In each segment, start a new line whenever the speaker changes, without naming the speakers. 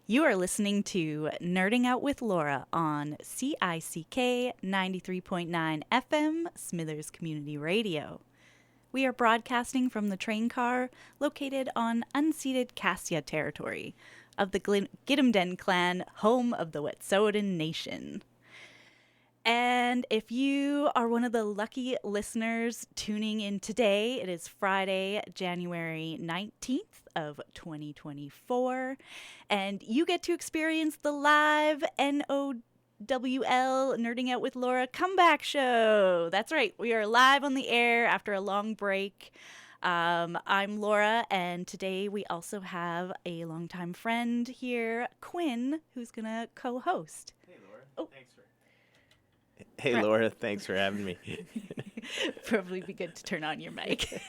You are listening to Nerding Out with Laura on CICK 93.9 FM, Smithers Community Radio. We are broadcasting from the train car located on unceded Cassia territory of the Gidimden clan, home of the Wet'suwet'en Nation. And if you are one of the lucky listeners tuning in today, it is Friday, January 19th of 2024, and you get to experience the live NOWL Nerding Out with Laura comeback show. That's right, we are live on the air after a long break. I'm Laura, and today we also have a longtime friend here, Quinn, who's going to co-host.
Hey, Laura.
Oh.
Thanks for... Hey, Laura. Thanks for having me.
Probably be good to turn on your mic.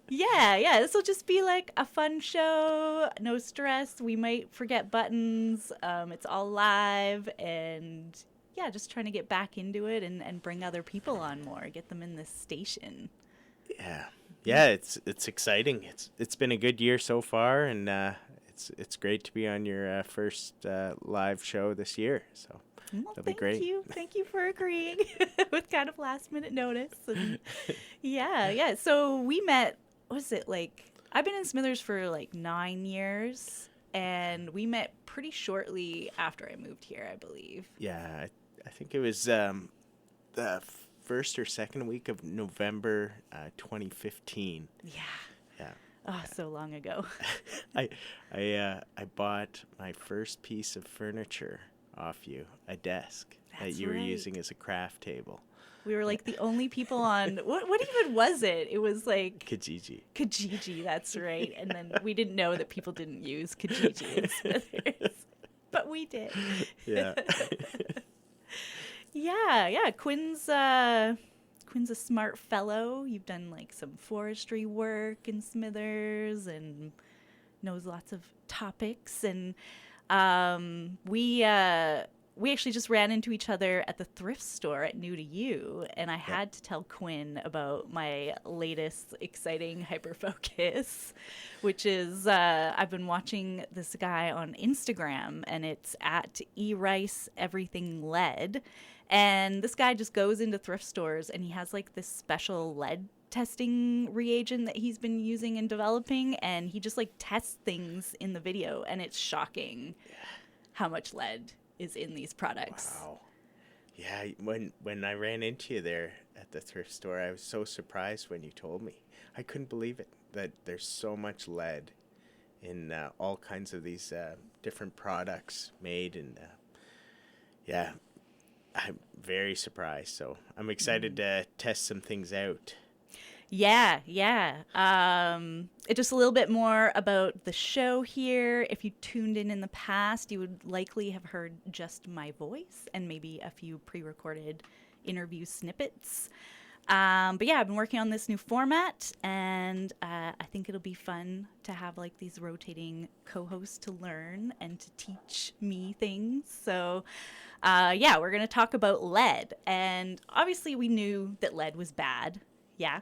Yeah. This will just be like a fun show. No stress. We might forget buttons. It's all live, and yeah, just trying to get back into it and bring other people on more, get them in this station.
Yeah. It's exciting. It's been a good year so far, and it's great to be on your first live show this year. So.
Well,
that'll be great.
Thank you for agreeing with kind of last minute notice. And yeah. So we met, what was it, like, I've been in Smithers for like 9 years, and we met pretty shortly after I moved here, I believe.
Yeah, I think it was the first or second week of November 2015.
Yeah.
Yeah.
Oh, so long ago.
I bought my first piece of furniture off you, a desk that you were using as a craft table.
We were like the only people on, what even was it? It was like...
Kijiji,
that's right. And then we didn't know that people didn't use Kijiji in Smithers. But we did.
Yeah.
Yeah. Quinn's a smart fellow. You've done like some forestry work in Smithers and knows lots of topics. And we actually just ran into each other at the thrift store at New to You, and I had to tell Quinn about my latest exciting hyperfocus, which is I've been watching this guy on Instagram, and it's at eRice Everything Lead, and this guy just goes into thrift stores, and he has like this special lead testing reagent that he's been using and developing, and he just like tests things in the video, and it's shocking how much lead is in these products.
Wow. Yeah, when I ran into you there at the thrift store, I was so surprised when you told me. I couldn't believe it, that there's so much lead in all kinds of these different products made, and yeah, I'm very surprised, so I'm excited to test some things out.
Yeah. Just a little bit more about the show here. If you tuned in the past, you would likely have heard just my voice and maybe a few pre-recorded interview snippets. But yeah, I've been working on this new format, and I think it'll be fun to have like these rotating co-hosts to learn and to teach me things. So yeah, we're going to talk about lead. And obviously we knew that lead was bad. Yeah.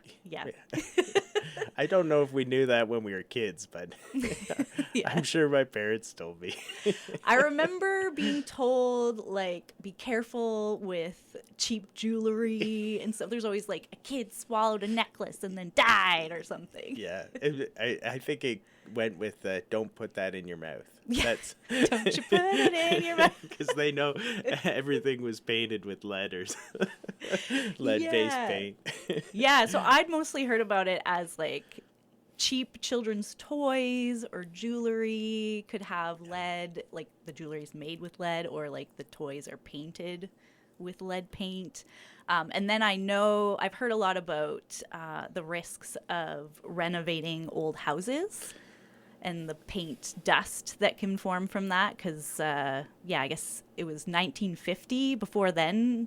I don't know if we knew that when we were kids, but yeah. I'm sure my parents told me.
I remember being told, like, be careful with cheap jewelry and stuff. There's always, like, a kid swallowed a necklace and then died or something.
Yeah. I think it went with don't put that in your mouth.
Yeah. Don't you put it in your mouth.
Because they know everything was painted with lead-based paint.
Yeah, so I'd mostly heard about it as like cheap children's toys or jewelry could have lead, like the jewelry's made with lead, or like the toys are painted with lead paint. And then I've heard a lot about the risks of renovating old houses and the paint dust that can form from that, because I guess it was 1950. Before then,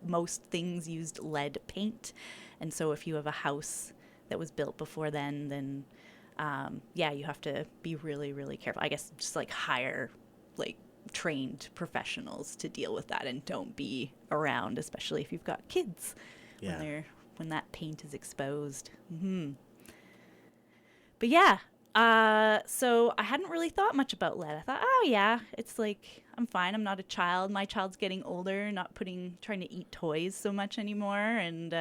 most things used lead paint, and so if you have a house that was built before then you have to be really, really careful. I guess just like hire like trained professionals to deal with that, and don't be around, especially if you've got kids when that paint is exposed. But yeah, So I hadn't really thought much about lead. I thought, oh yeah, it's like I'm fine. I'm not a child. My child's getting older, not trying to eat toys so much anymore, and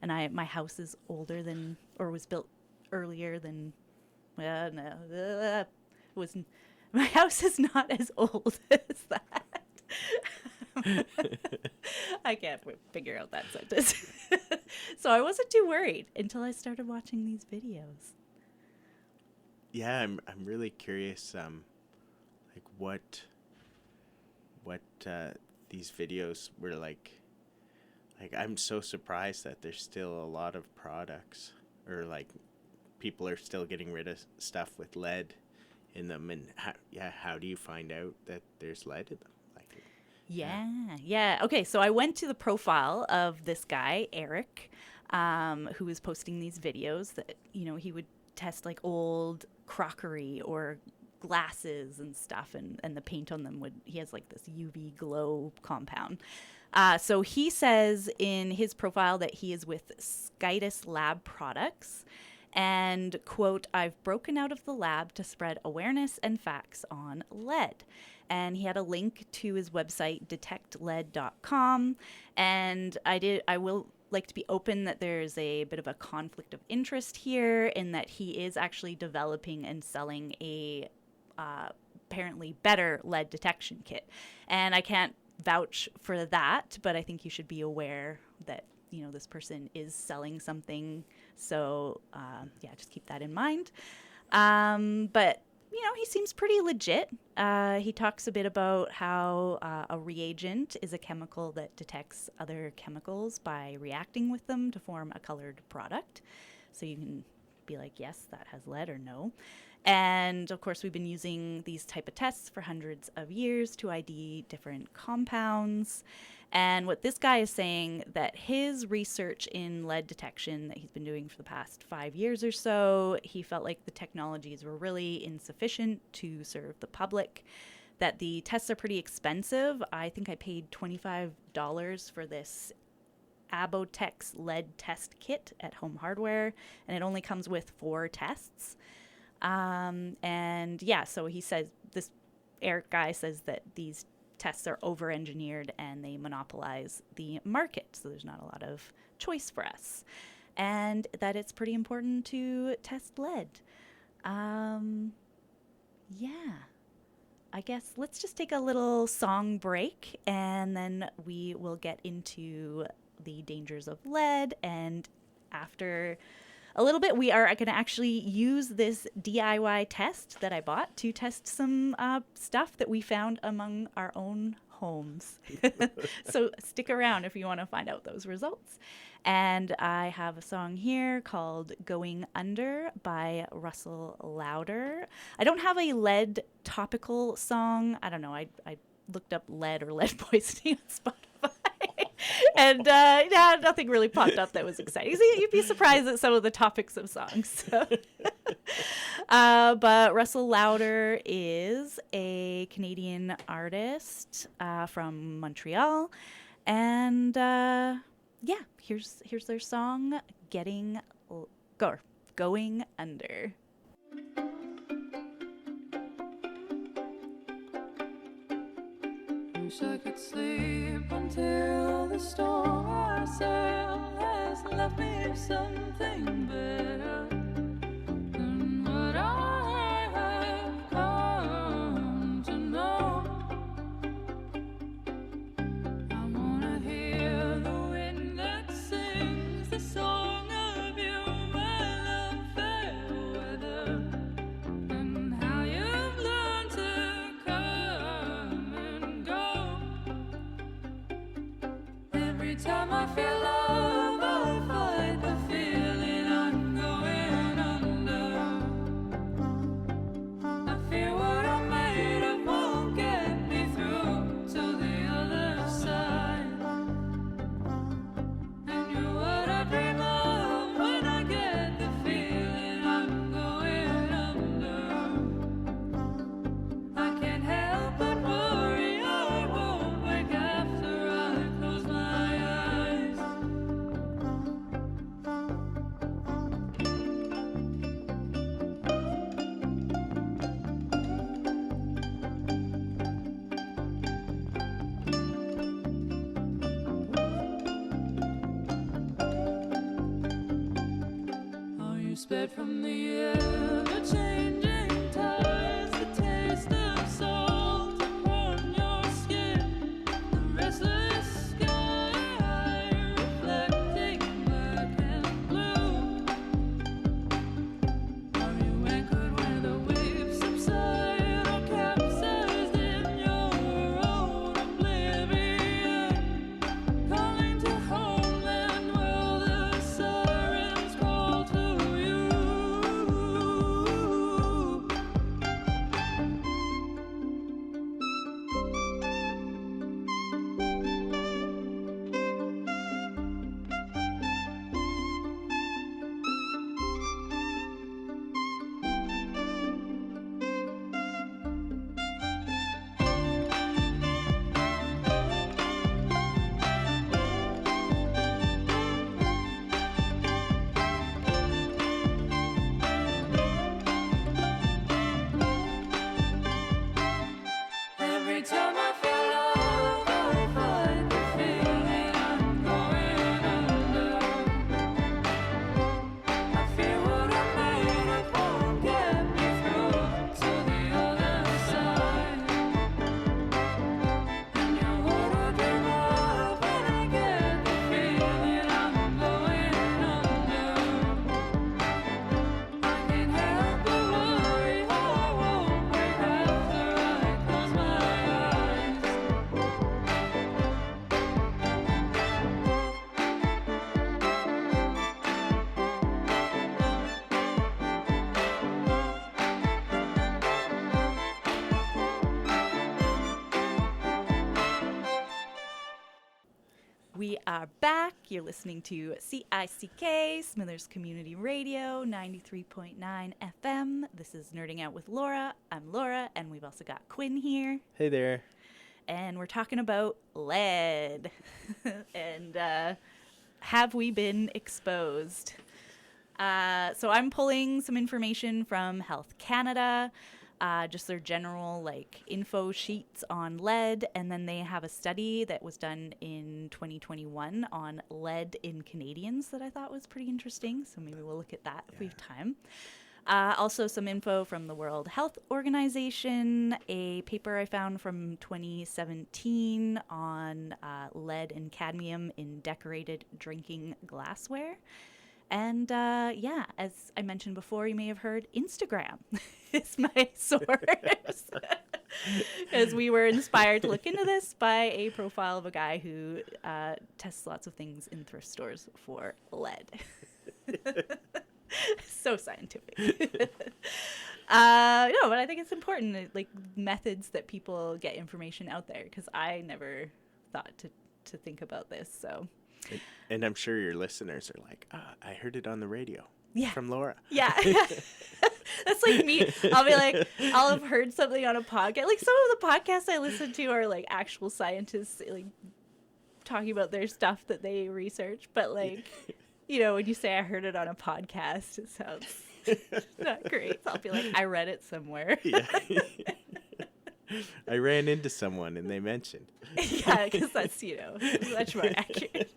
my house is older than, or was built earlier than, well, no, it was my house is not as old as that. I can't figure out that sentence. So I wasn't too worried until I started watching these videos.
Yeah, I'm really curious, like what these videos were like. Like, I'm so surprised that there's still a lot of products, or like people are still getting rid of stuff with lead in them. And how do you find out that there's lead in them? Like,
Yeah. Okay, so I went to the profile of this guy, Eric, who was posting these videos that, he would test like old crockery or glasses and stuff, and the paint on them he has like this UV glow compound. So he says in his profile that he is with Skytus Lab Products, and, quote, "I've broken out of the lab to spread awareness and facts on lead." And he had a link to his website, detectlead.com. And I will like to be open that there's a bit of a conflict of interest here, in that he is actually developing and selling a apparently better lead detection kit. And I can't vouch for that, but I think you should be aware that, this person is selling something. So, just keep that in mind. But, he seems pretty legit. He talks a bit about how a reagent is a chemical that detects other chemicals by reacting with them to form a colored product. So you can be like, yes, that has lead, or no. And of course, we've been using these type of tests for hundreds of years to ID different compounds. And what this guy is saying, that his research in lead detection that he's been doing for the past 5 years or so, he felt like the technologies were really insufficient to serve the public, that the tests are pretty expensive. I think I paid $25 for this Abotex lead test kit at Home Hardware, and it only comes with 4 tests. So he says, this Eric guy says that these tests are over-engineered and they monopolize the market, so there's not a lot of choice for us, and that it's pretty important to test lead. I guess let's just take a little song break, and then we will get into the dangers of lead, and after a little bit, we are going to actually use this DIY test that I bought to test some stuff that we found among our own homes. So stick around if you want to find out those results. And I have a song here called "Going Under" by Russell Lauder. I don't have a lead topical song. I don't know. I looked up lead or lead poisoning on Spotify. And nothing really popped up that was exciting. So you'd be surprised at some of the topics of songs. So. But Russell Lauder is a Canadian artist from Montreal. And here's their song, Going Under.
Wish I could sleep until the storm I sail has left me something better than what I have come to know. I wanna hear the wind that sings the song of you, my love, fair weather, and how you've learned to come and go. Every time I feel love, I fight the feeling I'm going under. I fear what I'm made of won't get me through to the other side. And you're what I dream of when I get the feeling I'm going under. I can't help but worry I won't wake after I close my eyes. sped from the ever-changing tides, the taste of salt upon your skin, the restless sky reflecting black and blue. Are you anchored where the waves subside, or capsized in your own oblivion? Calling to homeland, will the sirens call to you? Every time I feel love, I find the feeling I'm going under. I fear what I'm made of won't get me through to the other side. And you're what I dream of when I get the feeling I'm going under. I can't help but worry how I won't break after I close my eyes.
We are back. You're listening to CICK, Smithers Community Radio, 93.9 FM. This is Nerding Out with Laura. I'm Laura, and we've also got Quinn here.
Hey there.
And we're talking about lead. And have we been exposed? So I'm pulling some information from Health Canada, just their general info sheets on lead, and then they have a study that was done in 2021 on lead in Canadians that I thought was pretty interesting. So maybe we'll look at that if we have time. Also some info from the World Health Organization, a paper I found from 2017 on lead and cadmium in decorated drinking glassware. And yeah, as I mentioned before, you may have heard Instagram is my source. Because we were inspired to look into this by a profile of a guy who tests lots of things in thrift stores for lead. So scientific. No, but I think it's important, methods that people get information out there, because I never thought to think about this, so...
And I'm sure your listeners are like, I heard it on the radio.
Yeah.
From Laura.
Yeah. That's like me. I'll be like, I'll have heard something on a podcast. Like some of the podcasts I listen to are like actual scientists talking about their stuff that they research. But when you say I heard it on a podcast, it sounds not great. So I'll be like, I read it somewhere.
Yeah. I ran into someone and they mentioned.
Yeah, because that's, much more accurate.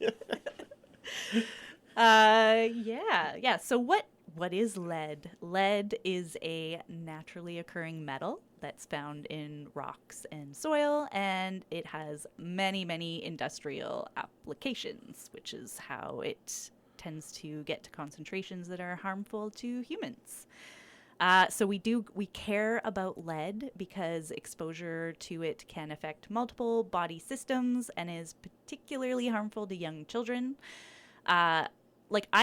Yeah. So what is lead? Lead is a naturally occurring metal that's found in rocks and soil, and it has many, many industrial applications, which is how it tends to get to concentrations that are harmful to humans. So we care about lead because exposure to it can affect multiple body systems and is particularly harmful to young children. I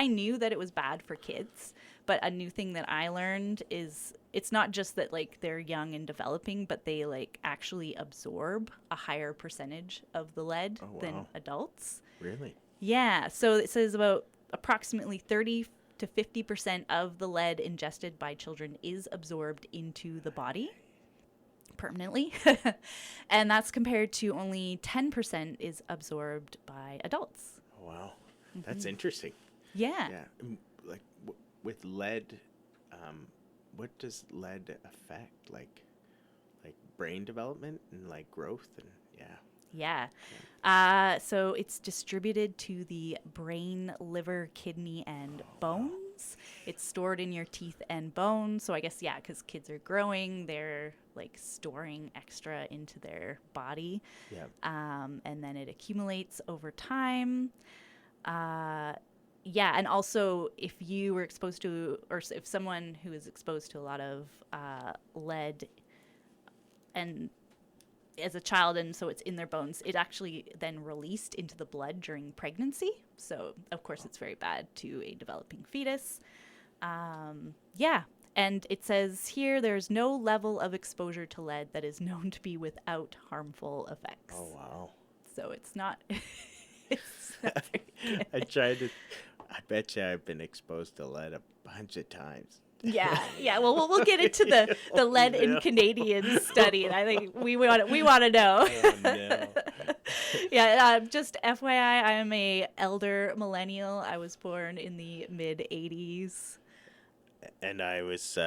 knew that it was bad for kids, but a new thing that I learned is it's not just that they're young and developing, but they actually absorb a higher percentage of the lead than adults.
Really?
Yeah. So it says about approximately 30 to 50% of the lead ingested by children is absorbed into the body permanently. And that's compared to only 10% is absorbed by adults.
Oh, wow. That's interesting.
Yeah.
Yeah. With lead, what does lead affect? Like brain development and growth and
Yeah. So it's distributed to the brain, liver, kidney, and bones. It's stored in your teeth and bones. So I guess, yeah, because kids are growing, they're like storing extra into their body.
Yeah.
And then it accumulates over time. Yeah, and also if you were exposed to, or if someone who is exposed to a lot of lead and as a child, and so it's in their bones, it actually then released into the blood during pregnancy. So of course it's very bad to a developing fetus. Yeah, and it says here there's no level of exposure to lead that is known to be without harmful effects.
Oh, wow.
So it's not. It's not very good.
I bet you I've been exposed to lead a bunch of times.
Yeah. Well, we'll get into the lead in Canadians study, and I think we want to know.
Oh, no.
Yeah, just FYI, I am a elder millennial. I was born in the mid '80s.
And I was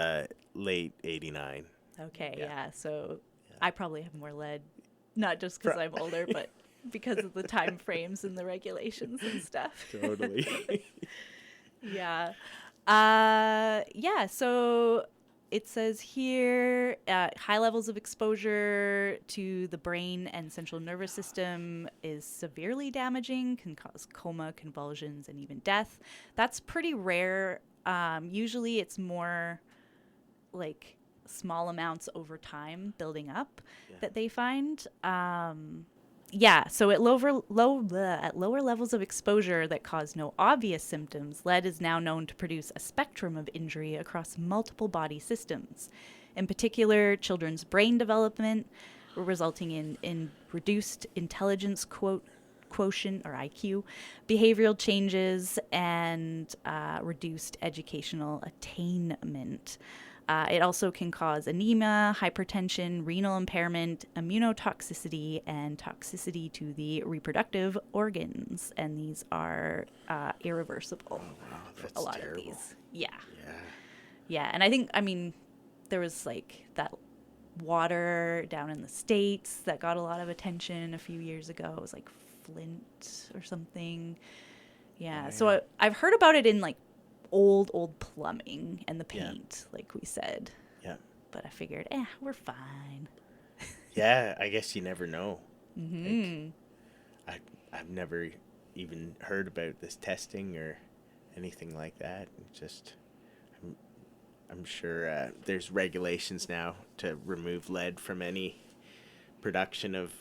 late 89.
Okay,
Yeah.
yeah. So I probably have more lead, not just because I'm older, but because of the time frames and the regulations and stuff.
Totally.
Yeah. Yeah, so it says here high levels of exposure to the brain and central nervous system is severely damaging, can cause coma, convulsions, and even death. That's pretty rare. Usually it's more like small amounts over time building up that they find. Yeah, so at lower levels of exposure that cause no obvious symptoms, lead is now known to produce a spectrum of injury across multiple body systems. In particular, children's brain development, resulting in reduced intelligence quotient or IQ, behavioral changes, and reduced educational attainment. It also can cause anemia, hypertension, renal impairment, immunotoxicity, and toxicity to the reproductive organs. And these are irreversible for
that's
a lot
terrible.
of these. Yeah.
Yeah.
Yeah. And I mean, there was like that water down in the States that got a lot of attention a few years ago. It was like Flint or something. Yeah. So I've heard about it in like old plumbing and the paint, like we said.
Yeah.
But I figured, we're fine.
Yeah, I guess you never know.
Mm-hmm.
Like, I've never even heard about this testing or anything like that. Just, I'm sure there's regulations now to remove lead from any production of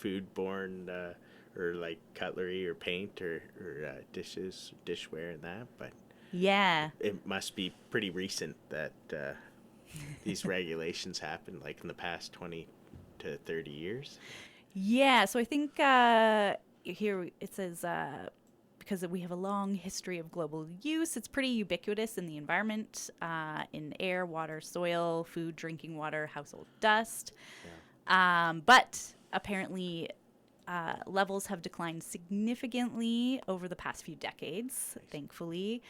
foodborne or like cutlery or paint or dishes, dishware and that. But
Yeah.
it must be pretty recent that these regulations happened, like in the past 20 to 30 years.
Yeah. So I think here it says because we have a long history of global use, it's pretty ubiquitous in the environment, in air, water, soil, food, drinking water, household dust.
Yeah.
But apparently levels have declined significantly over the past few decades, thankfully,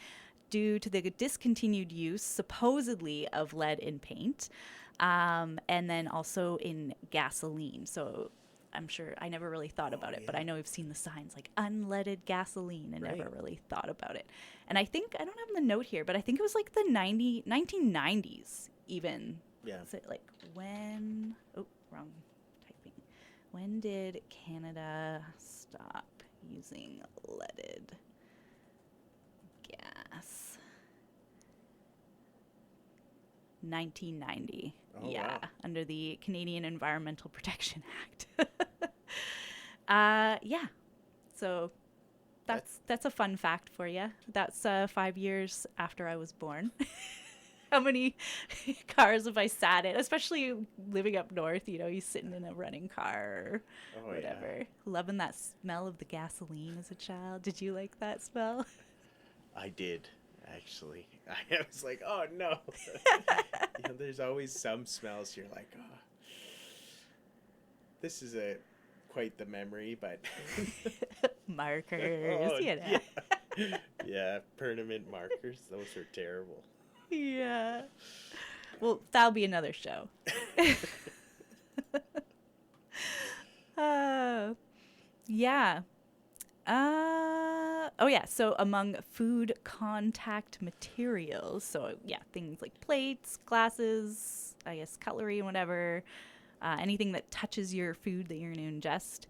due to the discontinued use, supposedly, of lead in paint, and then also in gasoline. So I'm sure I never really thought about it, but I know I've seen the signs like unleaded gasoline and never really thought about it. And I think, I don't have the note here, but I think it was like the 1990s even.
Yeah.
Is it like when, wrong typing. When did Canada stop using leaded gas? 1990.
Oh,
yeah,
wow.
under the Canadian Environmental Protection Act. Yeah. So that's a fun fact for you. That's 5 years after I was born. How many cars have I sat in? Especially living up north, you sitting in a running car or whatever. Loving that smell of the gasoline as a child. Did you like that smell?
I did, actually. I was like, oh no. There's always some smells you're like, oh, this is quite the memory, but
Markers,
Yeah, permanent markers. Those are terrible.
Yeah. Well, that'll be another show. Yeah. Oh yeah, so among food contact materials, so yeah, things like plates, glasses, I guess cutlery and whatever, anything that touches your food that you're going to ingest.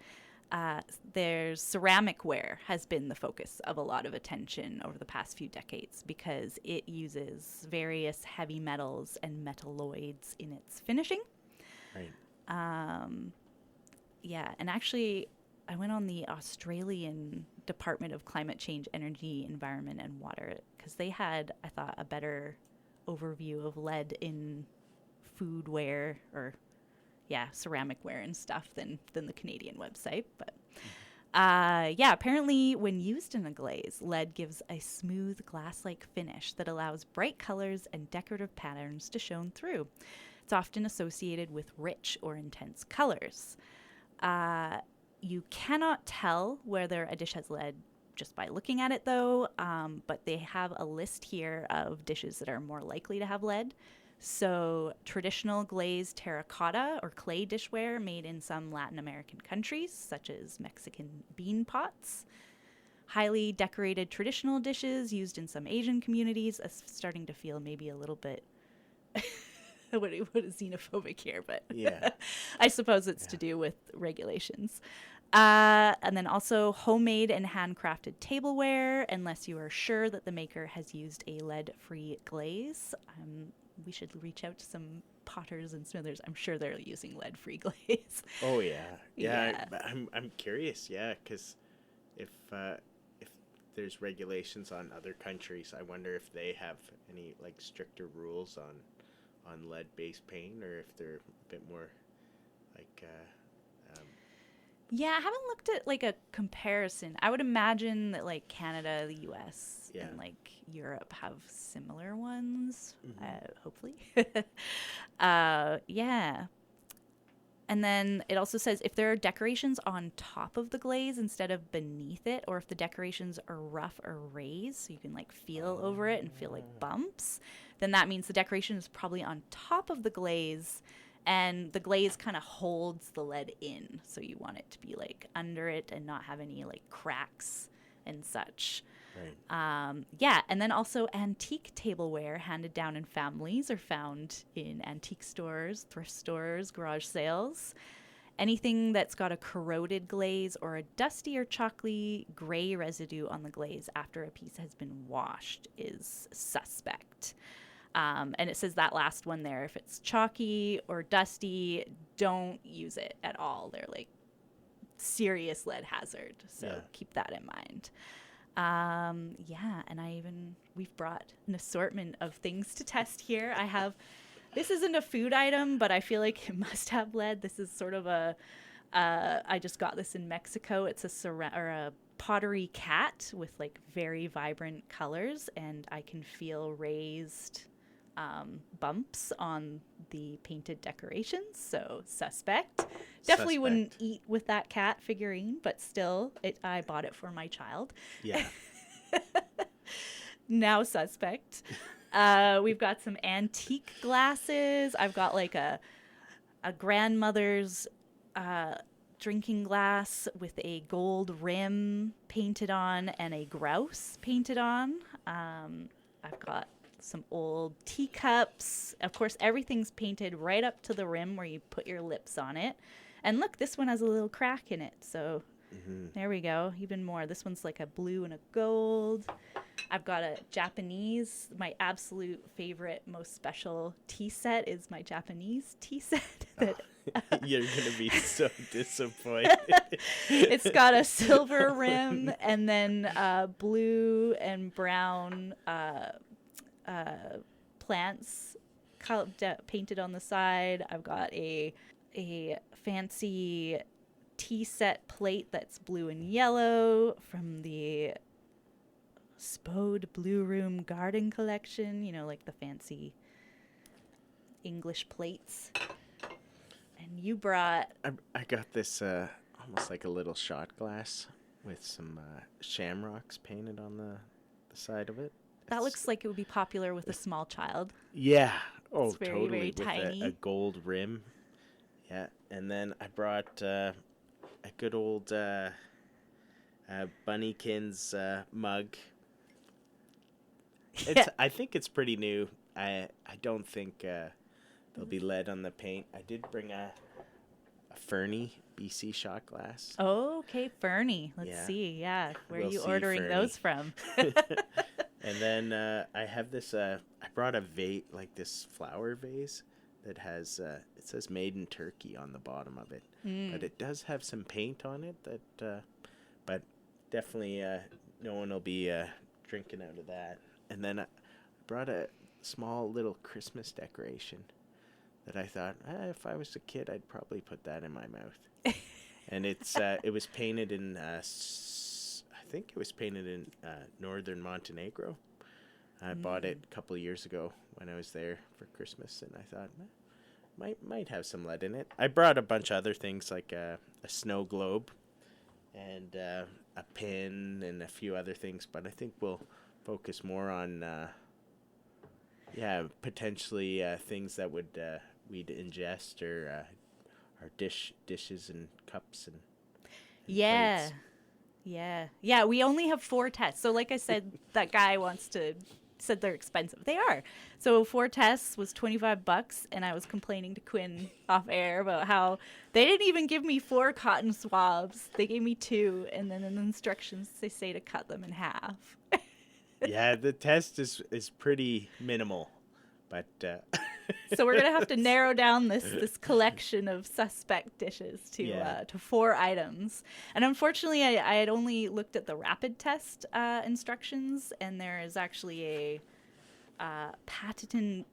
There's ceramic ware has been the focus of a lot of attention over the past few decades because it uses various heavy metals and metalloids in its finishing.
Right.
Yeah, and actually, I went on the Australian Department of Climate Change, Energy, Environment, and Water because they had, I thought, a better overview of lead in foodware or, yeah, ceramic ware and stuff than the Canadian website. But yeah, apparently, when used in a glaze, lead gives a smooth glass-like finish that allows bright colors and decorative patterns to shine through. It's often associated with rich or intense colors. You cannot tell whether a dish has lead just by looking at it, though, but they have a list here of dishes that are more likely to have lead. So, traditional glazed terracotta or clay dishware made in some Latin American countries, such as Mexican bean pots. Highly decorated traditional dishes used in some Asian communities. Starting to feel maybe a little bit what is xenophobic here, but
Yeah.
I suppose it's to do with regulations. And then also homemade and handcrafted tableware, unless you are sure that the maker has used a lead-free glaze. We should reach out to some potters and smithers. I'm sure they're using lead-free glaze.
Oh yeah. Yeah.
Yeah.
But I'm curious. Yeah, because if there's regulations on other countries, I wonder if they have any like stricter rules on lead-based paint, or if they're a bit more like.
Yeah, I haven't looked at like a comparison. I would imagine that like Canada, the US,
Yeah.
and like Europe have similar ones, hopefully. Yeah. And then it also says if there are decorations on top of the glaze instead of beneath it, or if the decorations are rough or raised, so you can like feel over it and feel like bumps, then that means the decoration is probably on top of the glaze, and the glaze kind of holds the lead in. So you want it to be like under it and not have any like cracks and such.
Right.
Yeah, and then also antique tableware handed down in families are found in antique stores, thrift stores, garage sales. Anything that's got a corroded glaze or a dusty or chalky gray residue on the glaze after a piece has been washed is suspect. And it says that last one there, if it's chalky or dusty, don't use it at all. They're like serious lead hazard. So
Yeah.
keep that in mind. Yeah, and we've brought an assortment of things to test here. This isn't a food item, but I feel like it must have lead. This is sort of I just got this in Mexico. It's a pottery cat with like very vibrant colors, and I can feel raised bumps on the painted decorations. So suspect. Definitely wouldn't eat with that cat figurine, but still, I bought it for my child.
Yeah.
Now suspect. We've got some antique glasses. I've got like a grandmother's drinking glass with a gold rim painted on and a grouse painted on. I've got some old teacups. Of course, everything's painted right up to the rim where you put your lips on it. And look, this one has a little crack in it. So there we go. Even more. This one's like a blue and a gold. I've got a Japanese. My absolute favorite, most special tea set is my Japanese tea set. That
You're going to be so disappointed.
it's got a silver rim and then blue and brown plants painted on the side. I've got a fancy tea set plate that's blue and yellow from the Spode Blue Room Garden Collection, like the fancy English plates. And you brought...
I got this almost like a little shot glass with some shamrocks painted on the side of it.
That looks like it would be popular with a small child.
Yeah. Oh,
It's very,
totally.
very
With
tiny.
a gold rim. Yeah. And then I brought a good old Bunnykins mug.
Yeah.
I think it's pretty new. I don't think there'll be lead on the paint. I did bring a Fernie BC shot glass.
Oh, okay, Fernie. Let's
Yeah.
see. Yeah, where
We'll
are you
see,
ordering
Fernie.
those from?
And then I have this. I brought a vase, like this flower vase, that has. It says "Made in Turkey" on the bottom of it, but it does have some paint on it. That, but definitely, no one will be drinking out of that. And then I brought a small little Christmas decoration that I thought, if I was a kid, I'd probably put that in my mouth. And it's it was painted in I think it was painted in northern Montenegro. I bought it a couple of years ago when I was there for Christmas, and I thought might have some lead in it. I brought a bunch of other things like a snow globe and a pin and a few other things, but I think we'll focus more on potentially things that would we'd ingest or our dishes and cups and
Yeah.
plates.
Yeah, we only have 4 tests. So like I said, that guy said they're expensive. They are. So 4 tests was $25, and I was complaining to Quinn off air about how they didn't even give me 4 cotton swabs. They gave me 2, and then in the instructions they say to cut them in half.
Yeah, the test is pretty minimal, but
So we're gonna have to narrow down this collection of suspect dishes to 4 items. And unfortunately, I had only looked at the rapid test instructions, and there is actually a patented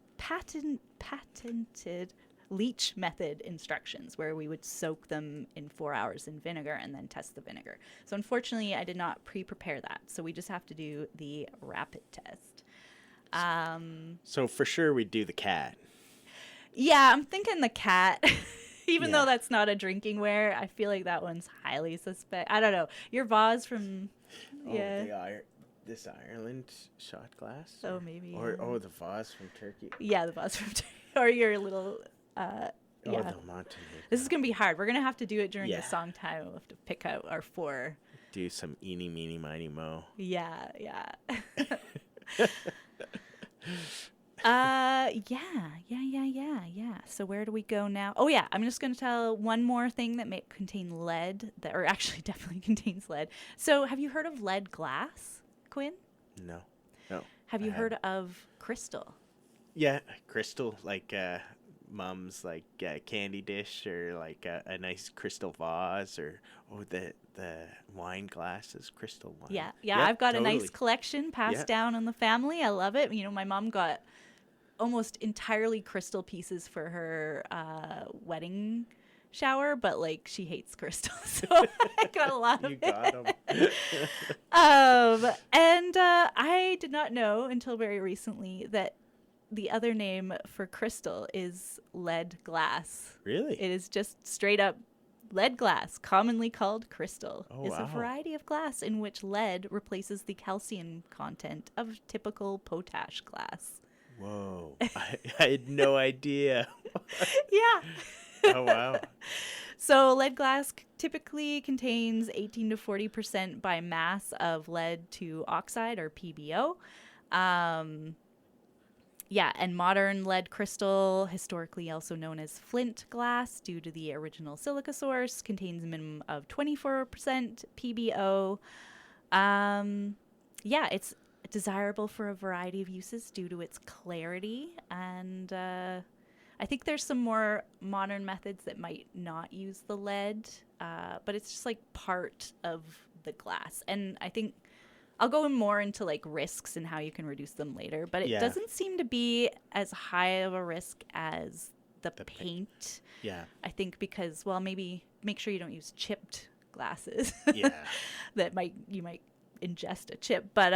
leach method instructions where we would soak them in 4 hours in vinegar and then test the vinegar. So unfortunately, I did not pre-prepare that. So we just have to do the rapid test.
So for sure we'd do the cat.
Yeah, I'm thinking the cat. Even
Yeah.
though that's not a drinking ware, I feel like that one's highly suspect. I don't know. Your vase from
This Ireland shot glass.
Oh, maybe,
Or
yeah.
the vase from Turkey.
the vase from or your little
Oh, the Montenegro.
This is gonna be hard. We're gonna have to do it during
Yeah.
the song time. We'll have to pick out our 4.
Do some eeny meeny miny mo.
Yeah. Yeah. So where do we go now? Oh yeah, I'm just going to tell one more thing that may contain lead, or actually definitely contains lead. So have you heard of lead glass, Quinn?
No.
Have you
I
heard of crystal?
Yeah, crystal, like mom's like candy dish, or like a nice crystal vase, or the wine glasses, crystal wine.
Yeah.
Yep,
I've got a nice
totally.
collection passed
Yeah.
down in the family. I love it. You know, my mom got almost entirely crystal pieces for her wedding shower, but like she hates crystal, so I got a lot of
You
it.
got 'em.
And I did not know until very recently that the other name for crystal is lead glass.
Really?
It is just straight up lead glass, commonly called crystal.
Oh,
is a
wow.
variety of glass in which lead replaces the calcium content of typical potash glass.
Whoa. I had no idea.
Yeah.
Oh, wow.
So lead glass typically contains 18 to 40% by mass of lead to oxide, or PbO. And modern lead crystal, historically also known as flint glass due to the original silica source, contains a minimum of 24% PbO. It's desirable for a variety of uses due to its clarity, and I think there's some more modern methods that might not use the lead, but it's just like part of the glass. And I think I'll go more into like risks and how you can reduce them later, but it
Yeah.
doesn't seem to be as high of a risk as the paint.
Yeah.
I think because, well, maybe make sure you don't use chipped glasses.
Yeah.
You might ingest a chip, but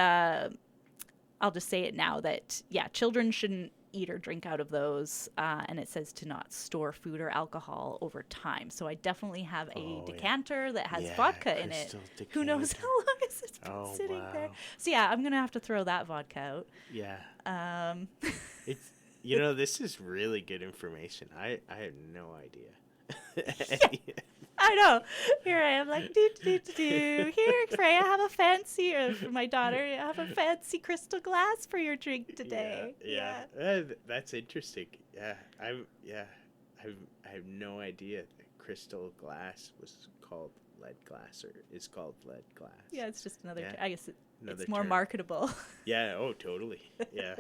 I'll just say it now that children shouldn't eat or drink out of those, and it says to not store food or alcohol over time. So I definitely have a decanter that has vodka in it.
crystal
Who knows
decanter.
how long it's been
Oh,
sitting there?
wow.
So I'm gonna have to throw that vodka out.
Yeah. It's this is really good information. I had no idea.
I know. Here I am, like, do, do, do, do. Here, Freya, have a fancy, or my daughter, have a fancy crystal glass for your drink today.
That's interesting. I have no idea that crystal glass was called lead glass or is called lead glass.
Yeah, it's just another.
Yeah.
I guess
Another
it's more
term.
marketable.
Yeah. Oh, totally. Yeah.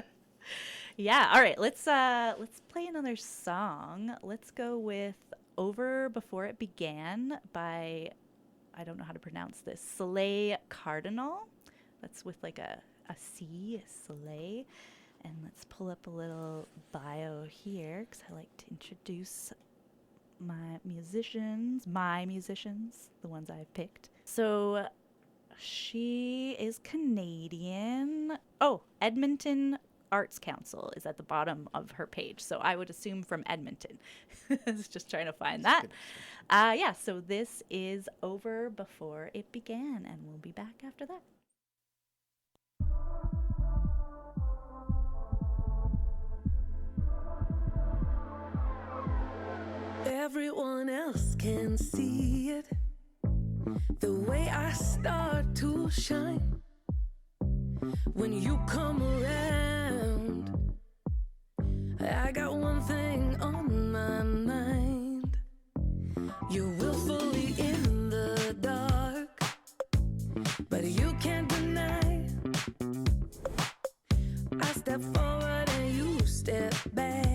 Yeah. All right. Let's play another song. Let's go with "Over Before It Began" by, I don't know how to pronounce this, Soleil Cardinal. That's with like a C, Soleil. And let's pull up a little bio here because I like to introduce my musicians, the ones I've picked. So she is Canadian. Oh, Edmonton Arts Council is at the bottom of her page. So I would assume from Edmonton. I was just trying to find that. Yeah, so this is Over Before It Began, and we'll be back after that.
Everyone else can see it, the way I start to shine when you come around. I got one thing on my mind. You're willfully in the dark, but you can't deny. I step forward and you step back.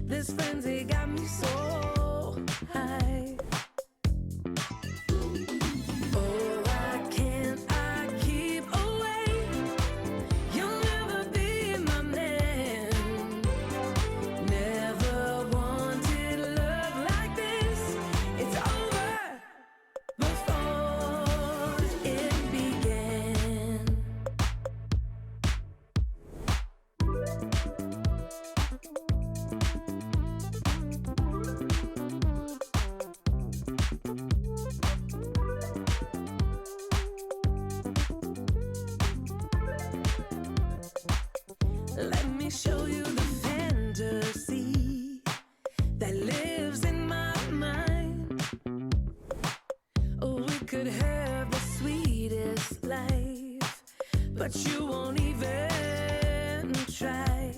This frenzy got me so high. Oh, why can't I keep away? You'll never be my man. Never wanted love like this. It's over before it began. Let me show you the fantasy that lives in my mind. Oh, we could have the sweetest life, but you won't even try.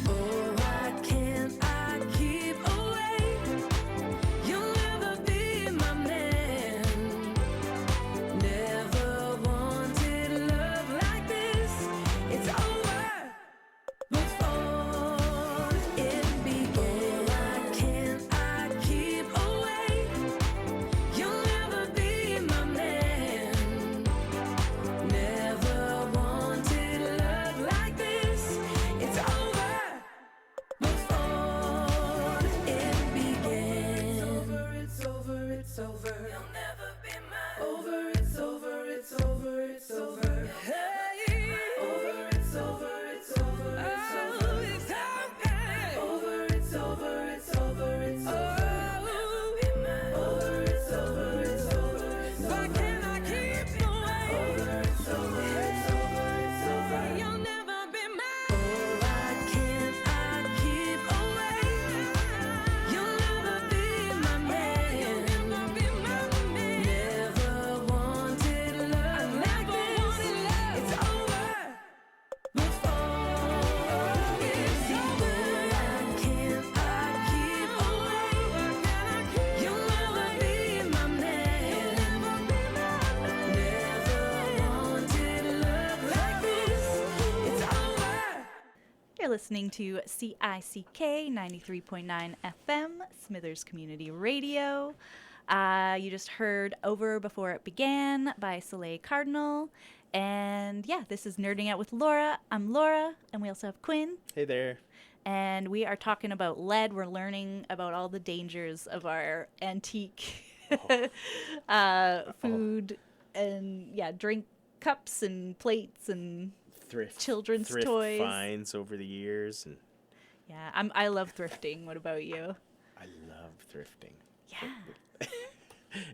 Oh, why can't I keep away? You'll never be my man. Never wanted love like this. It's over before it began. Why can't I keep away? You'll never be my man. Never wanted love like this. It's over before it began. It's over, it's over. You'll never be mine. Over, it's over, it's over, it's over. Hey. Over, it's over, it's over, it's over. It's over, it's over, it's over, it's over. Over, it's over, it's over, it's over. Why can't I keep away? Over, it's over, it's over, it's over. You'll never be mine. Oh, why can't I keep away? You'll never be my man. Never wanted love like this. It's over before it's over. Why can't I keep away? You'll never be my man. Never wanted love like this. It's over.
You're listening to CICK 93.9 FM, Smithers Community Radio. You just heard Over Before It Began by Soleil Cardinal. And yeah, this is Nerding Out with Laura. I'm Laura, and we also have Quinn.
Hey there.
And we are talking about lead. We're learning about all the dangers of our antique food and, yeah, drink cups and plates and children's
thrift
toys.
finds over the years, and
yeah, I love thrifting. What about you?
I love thrifting.
Yeah.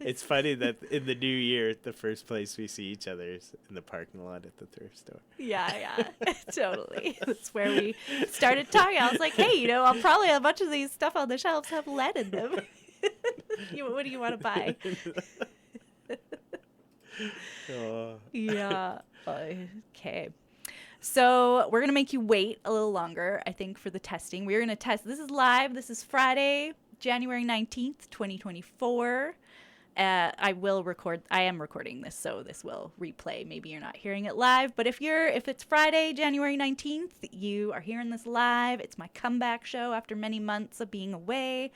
It's funny that in the new year, the first place we see each other is in the parking lot at the thrift store.
Yeah, totally. That's where we started talking. I was like, hey, I'll probably a bunch of these stuff on the shelves have lead in them. What do you want to buy?
Oh.
Yeah. Okay. So we're going to make you wait a little longer, I think, for the testing. We're going to test. This is live. This is Friday, January 19th, 2024. I am recording this, so this will replay. Maybe you're not hearing it live, but if it's Friday, January 19th, you are hearing this live. It's my comeback show after many months of being away.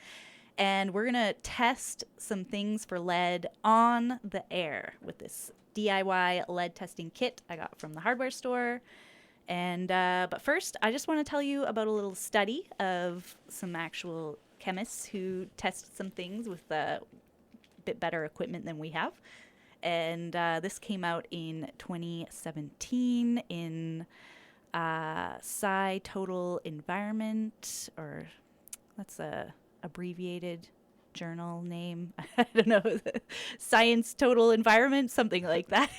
And we're going to test some things for lead on the air with this DIY lead testing kit I got from the hardware store. And but first, I just want to tell you about a little study of some actual chemists who tested some things with a bit better equipment than we have. And this came out in 2017 in Sci Total Environment, or that's a abbreviated journal name. I don't know. Science Total Environment, something like that.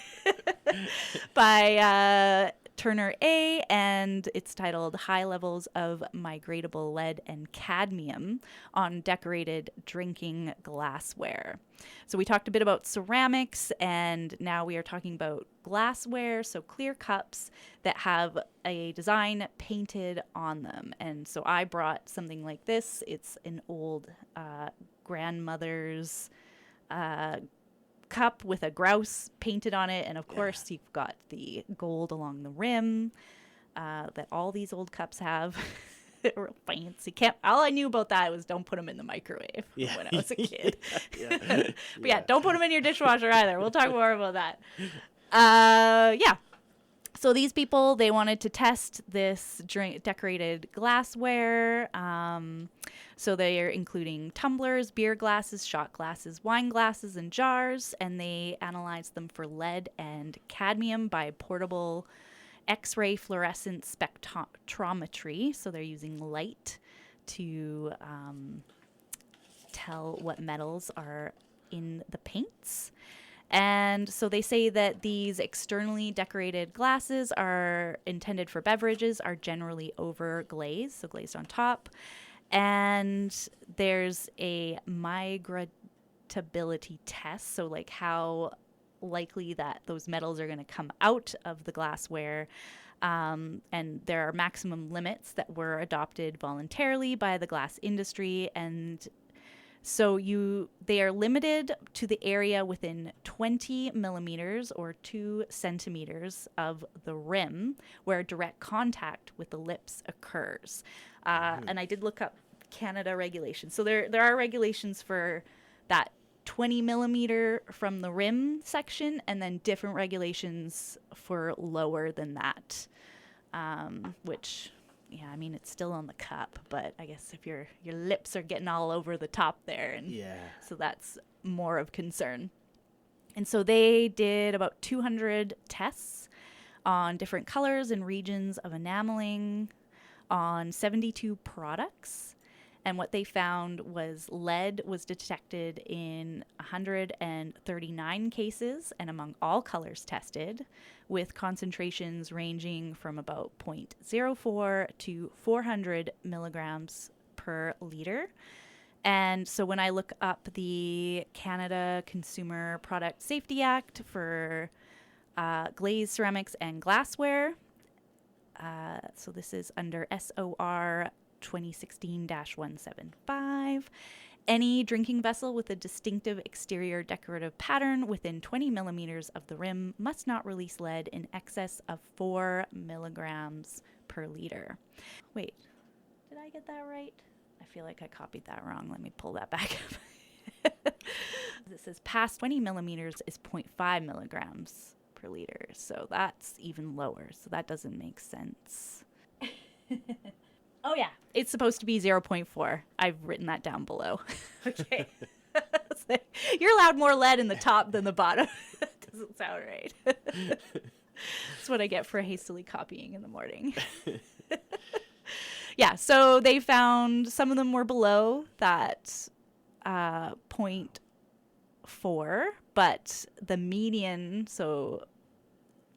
By Turner A, and it's titled High Levels of Migratable Lead and Cadmium on Decorated Drinking Glassware. So we talked a bit about ceramics, and now we are talking about glassware, so clear cups that have a design painted on them. And so I brought something like this. It's an old grandmother's cup with a grouse painted on it, and of course you've got the gold along the rim that all these old cups have. Real fancy. All I knew about that was don't put them in the microwave when I was a kid. But yeah, don't put them in your dishwasher either. We'll talk more about that. Yeah. So these people, they wanted to test this decorated glassware. So they are including tumblers, beer glasses, shot glasses, wine glasses, and jars. And they analyzed them for lead and cadmium by portable X-ray fluorescent spectrometry. So they're using light to tell what metals are in the paints. And so they say that these externally decorated glasses are intended for beverages, are generally over glazed, so glazed on top. And there's a migratability test, so like how likely that those metals are going to come out of the glassware. And there are maximum limits that were adopted voluntarily by the glass industry, and so they are limited to the area within 20 millimeters or 2 centimeters of the rim where direct contact with the lips occurs. And I did look up Canada regulations. So there are regulations for that 20 millimeter from the rim section, and then different regulations for lower than that, which... Yeah, I mean, it's still on the cup, but I guess if your lips are getting all over the top there, and so that's more of concern. And so they did about 200 tests on different colors and regions of enameling on 72 products. And what they found was lead was detected in 139 cases and among all colors tested, with concentrations ranging from about 0.04 to 400 milligrams per liter. And so when I look up the Canada Consumer Product Safety Act for glazed ceramics and glassware, so this is under SOR 2016-175. Any drinking vessel with a distinctive exterior decorative pattern within 20 millimeters of the rim must not release lead in excess of 4 milligrams per liter. Wait, did I get that right? I feel like I copied that wrong. Let me pull that back up. It says past 20 millimeters is 0.5 milligrams per liter. So that's even lower. So that doesn't make sense. Oh, yeah. It's supposed to be 0.4. I've written that down below. Okay. So you're allowed more lead in the top than the bottom. That doesn't sound right. That's what I get for hastily copying in the morning. Yeah, so they found some of them were below that 0.4, but the median, so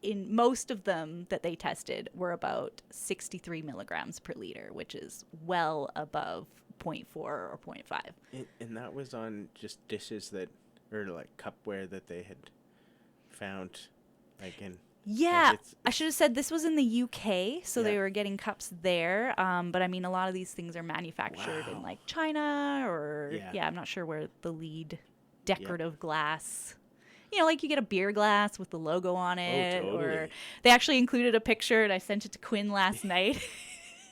in most of them that they tested, were about 63 milligrams per liter, which is well above 0.4 or 0.5.
And that was on just dishes that, or like cupware that they had found, like in.
Yeah,
Like
I should have said this was in the UK, so they
Yeah.
were getting cups there. But I mean, a lot of these things are manufactured in
Wow.
like China or
Yeah.
I'm not sure where the lead decorative glass. You know, like you get a beer glass with the logo on it, or
totally.
they actually included a picture, and I sent it to Quinn last night.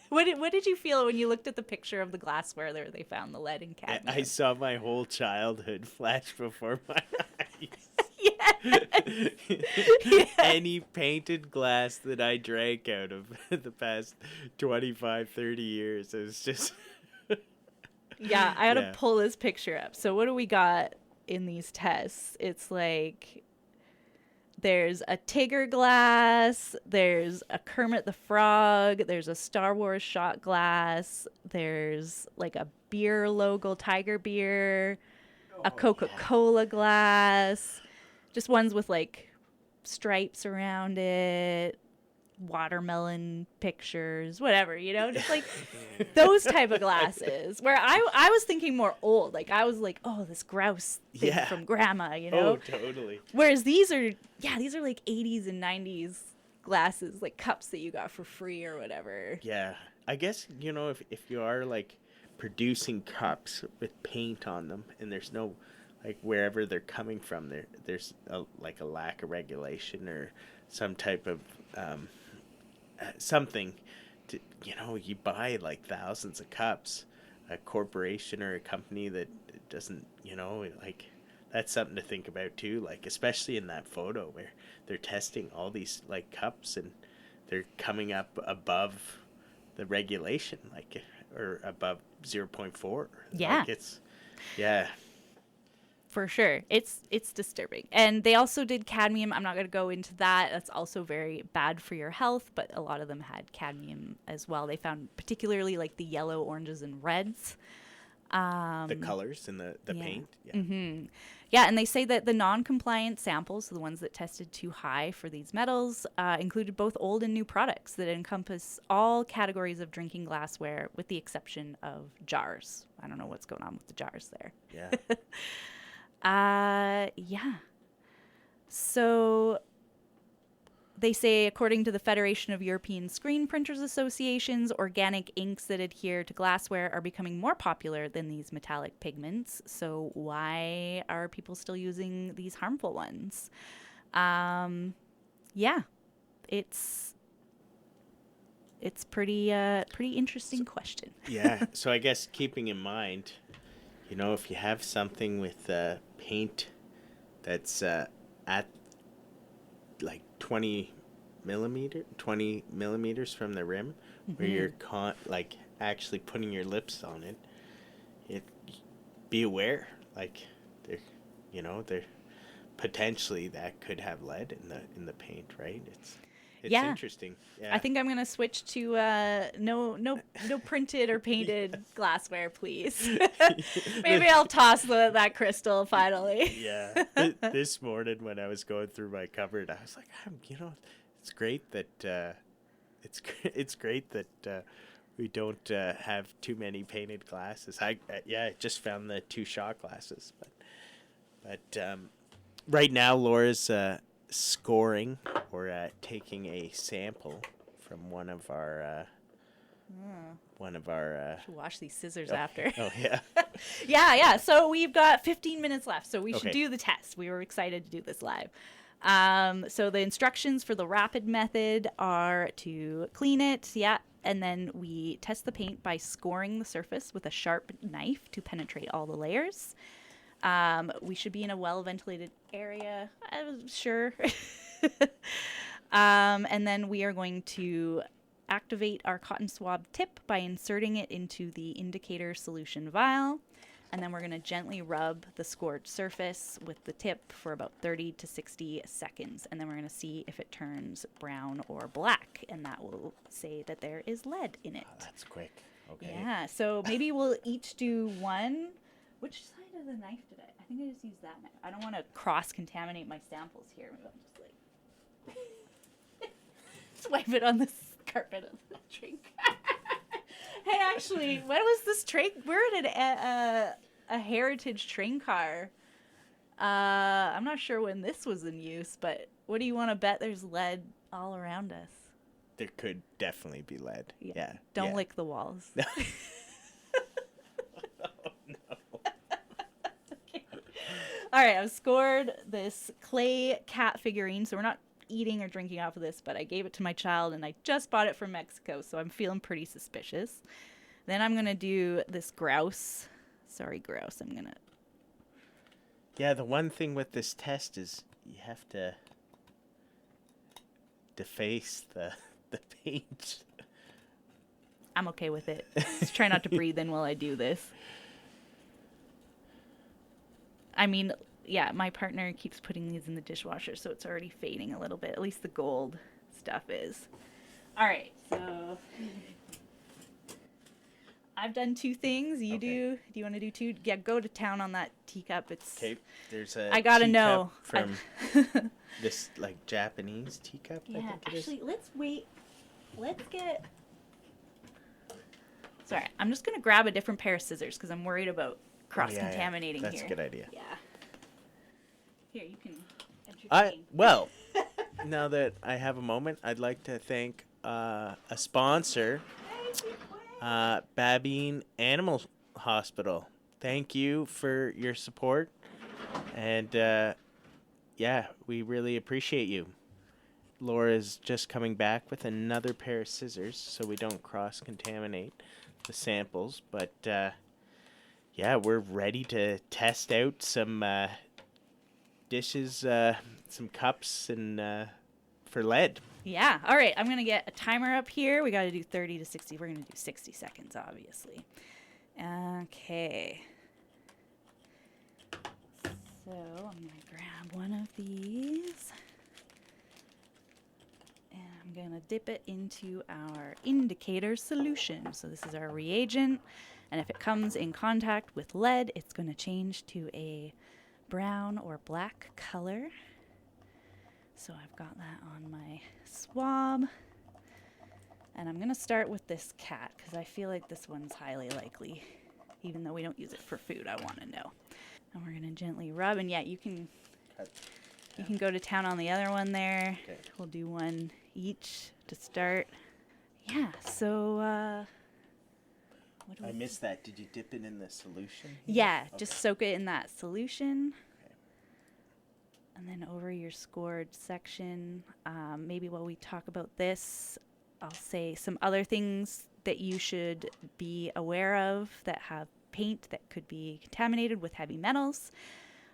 What did you feel when you looked at the picture of the glassware there? They found the lead and cadmium.
I saw my whole childhood flash before my eyes.
Yeah.
Any painted glass that I drank out of the past 25, 30 years, it was just.
Yeah, I had
Yeah.
to pull this picture up. So what do we got in these tests? It's like there's a Tigger glass, there's a Kermit the Frog, there's a Star Wars shot glass, there's like a beer logo, Tiger beer, a Coca-Cola glass, just ones with like stripes around it, watermelon pictures, whatever, you know, just like those type of glasses. Where I was thinking more old, like I was like, oh, this grouse thing
Yeah.
from grandma, you know.
Oh, totally.
Whereas these are like 80s and 90s glasses, like cups that you got for free or whatever.
Yeah. I guess, you know, if you are like producing cups with paint on them and there's no, like wherever they're coming from, there's like a lack of regulation or some type of something to, you know, you buy like thousands of cups, a corporation or a company that doesn't, you know, like that's something to think about too, like especially in that photo where they're testing all these like cups and they're coming up above the regulation, like, or above 0.4.
Yeah.
Like it's, yeah.
For sure. It's disturbing. And they also did cadmium. I'm not going to go into that. That's also very bad for your health, but a lot of them had cadmium as well. They found particularly like the yellow, oranges, and reds.
The colors and the
yeah.
paint. Yeah.
Mm-hmm. Yeah, and they say that the non-compliant samples, so the ones that tested too high for these metals, included both old and new products that encompass all categories of drinking glassware with the exception of jars. I don't know what's going on with the jars there.
Yeah.
Yeah. So they say, according to the Federation of European Screen Printers Associations, organic inks that adhere to glassware are becoming more popular than these metallic pigments. So why are people still using these harmful ones? Yeah, it's pretty interesting question.
Yeah. So I guess keeping in mind, you know, if you have something with paint that's at like 20 millimeters from the rim, where you're like actually putting your lips on it, be aware, like there, you know, there potentially that could have lead in the paint, right? It's
Yeah.
interesting. Yeah.
I think I'm gonna switch to no printed or painted glassware, please. Maybe I'll toss that crystal finally.
Yeah. This morning when I was going through my cupboard, I was like, you know, it's great that it's great that we don't have too many painted glasses. I just found the 2 shot glasses, but right now Laura's scoring or taking a sample from one of our
Should wash these scissors after.
Oh yeah.
Yeah. So we've got 15 minutes left, so we should
Okay.
do the test. We were excited to do this live. So the instructions for the rapid method are to clean it, and then we test the paint by scoring the surface with a sharp knife to penetrate all the layers. We should be in a well-ventilated area, sure. And then we are going to activate our cotton swab tip by inserting it into the indicator solution vial. And then we're going to gently rub the scored surface with the tip for about 30 to 60 seconds. And then we're going to see if it turns brown or black. And that will say that there is lead in it.
Oh, that's quick. Okay.
Yeah, so maybe we'll each do one. Which side of the knife did I think I just use that now. I don't want to cross-contaminate my samples here. Maybe I'll just like swipe it on the carpet of the train car. Hey, actually, when was this train? We're at a heritage train car. I'm not sure when this was in use, but what do you want to bet there's lead all around us?
There could definitely be lead. Yeah.
Don't
yeah.
lick the walls. All right, I've scored this clay cat figurine, so we're not eating or drinking off of this, but I gave it to my child, and I just bought it from Mexico, so I'm feeling pretty suspicious. Then I'm going to do this grouse. Sorry, grouse. I'm going to...
Yeah, the one thing with this test is you have to deface the paint.
I'm okay with it. Just try not to breathe in while I do this. I mean, yeah, my partner keeps putting these in the dishwasher, so it's already fading a little bit. At least the gold stuff is. All right, so I've done 2 things. You do. Do you want to do 2? Yeah, go to town on that teacup. It's.
Okay, there's a
I gotta
teacup
know.
from this like Japanese teacup.
Yeah,
I think it
actually, let's wait. Let's get. Sorry, I'm just gonna grab a different pair of scissors because I'm worried about cross-contaminating
That's
here.
a good idea.
Yeah. Here, you can entertain.
Well, now that I have a moment, I'd like to thank a sponsor, Babine Animal Hospital. Thank you for your support, and yeah, we really appreciate you. Laura's just coming back with another pair of scissors so we don't cross-contaminate the samples, but yeah, we're ready to test out some dishes, some cups, and for lead.
Yeah. All right. I'm going to get a timer up here. We got to do 30 to 60. We're going to do 60 seconds, obviously. Okay. So I'm going to grab one of these. And I'm going to dip it into our indicator solution. So this is our reagent. And if it comes in contact with lead, it's going to change to a brown or black color. So I've got that on my swab. And I'm going to start with this cat because I feel like this one's highly likely. Even though we don't use it for food, I want to know. And we're going to gently rub. And yeah, you can go to town on the other one there.
Okay.
We'll do one each to start. Yeah, so what do
I
we
missed that. Did you dip it in the solution?
Yeah,
Okay.
just soak it in that solution.
Okay.
And then over your scored section, maybe while we talk about this, I'll say some other things that you should be aware of that have paint that could be contaminated with heavy metals.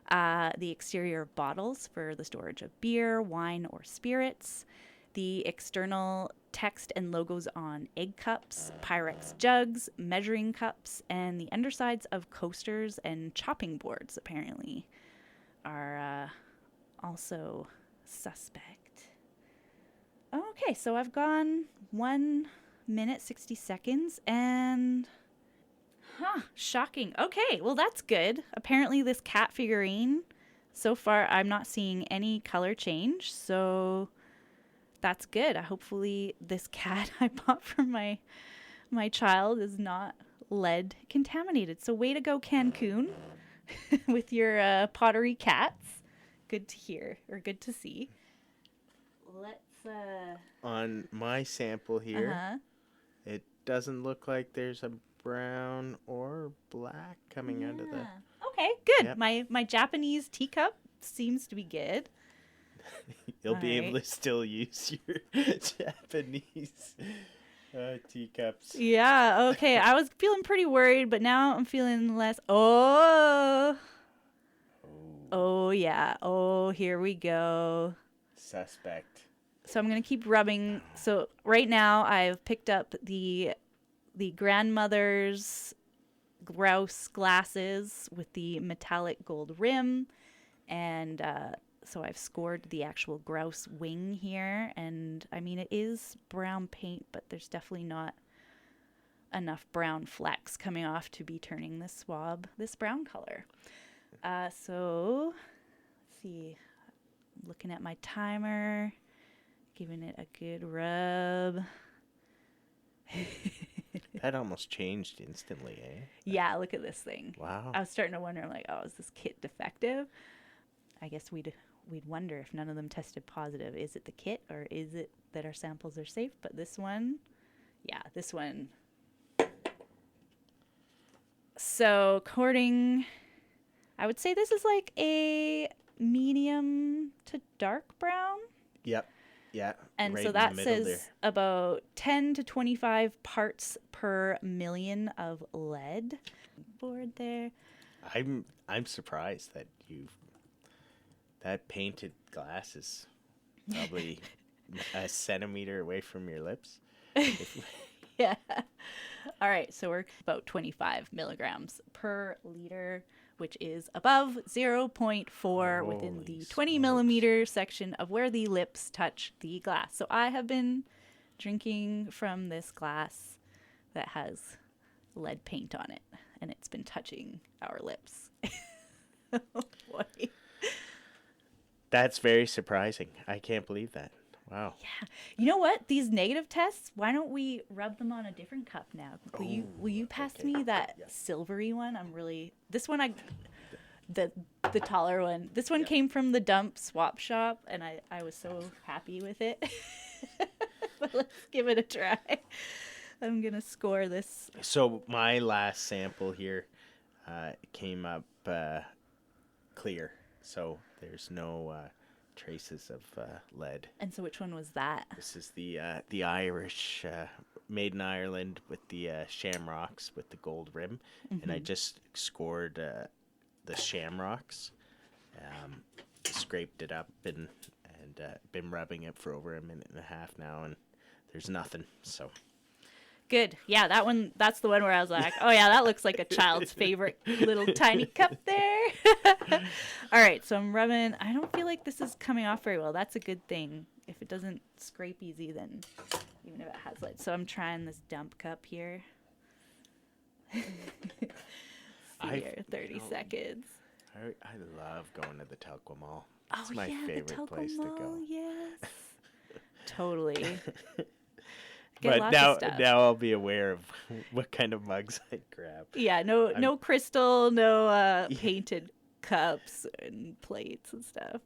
The exterior bottles for the storage of beer, wine, or spirits. The external text and logos on egg cups, Pyrex jugs, measuring cups, and the undersides of coasters and chopping boards apparently are also suspect. Okay, so I've gone 1 minute, 60 seconds, and... shocking. Okay, well that's good. Apparently this cat figurine, so far I'm not seeing any color change, so that's good. Hopefully this cat I bought for my child is not lead contaminated. So way to go, Cancun, with your pottery cats. Good to hear, or good to see. Let's
On my sample here, it doesn't look like there's a brown or black coming out of the...
Okay, good.
Yep.
My Japanese teacup seems to be good.
You'll be
Alright.
able to still use your Japanese teacups.
Yeah, okay. I was feeling pretty worried, but now I'm feeling less. Oh, yeah. Oh, here we go.
Suspect.
So I'm going to keep rubbing. So right now I've picked up the grandmother's grouse glasses with the metallic gold rim. And so I've scored the actual grouse wing here. And I mean, it is brown paint, but there's definitely not enough brown flecks coming off to be turning this swab this brown color. So, let's see. I'm looking at my timer, giving it a good rub.
That almost changed instantly, eh?
Yeah, look at this thing.
Wow.
I was starting to wonder, I'm like, oh, is this kit defective? I guess we'd wonder if none of them tested positive. Is it the kit or is it that our samples are safe? But this one, yeah, this one. So according, I would say this is like a medium to dark brown.
Yep. Yeah.
And
right
so
in the
that
middle
says
there.
about 10 to 25 parts per million of lead. Board there.
I'm surprised that that painted glass is probably a centimeter away from your lips.
Yeah. All right. So we're about 25 milligrams per liter, which is above 0.4 within
Holy
the 20
smokes.
millimeter section of where the lips touch the glass. So I have been drinking from this glass that has lead paint on it, and it's been touching our lips. Oh, boy.
That's very surprising. I can't believe that. Wow.
Yeah. You know what? These negative tests, why don't we rub them on a different cup now? Will you pass
okay.
me that silvery one? This one the taller one. This one came from the dump swap shop and I was so happy with it. But let's give it a try. I'm going to score this.
So my last sample here came up clear. So there's no traces of lead.
And so which one was that?
This is the Irish, made in Ireland with the shamrocks with the gold rim, and I just scored the shamrocks, scraped it up and been rubbing it for over a minute and a half now, and there's nothing. So
Good. Yeah, that's the one where I was like, oh yeah, that looks like a child's favorite little tiny cup there. All right, so I'm rubbing. I don't feel like this is coming off very well. That's a good thing. If it doesn't scrape easy, then even if it has lead. So I'm trying this dump cup here. See here, 30 seconds.
I love going to the Telqua Mall.
Oh
It's my
yeah,
favorite
the Telco
place
Mall,
to go.
yes. Totally. Get
But
lots of stuff.
now I'll be aware of what kind of mugs I grab.
Yeah, no crystal, no painted cups and plates and stuff.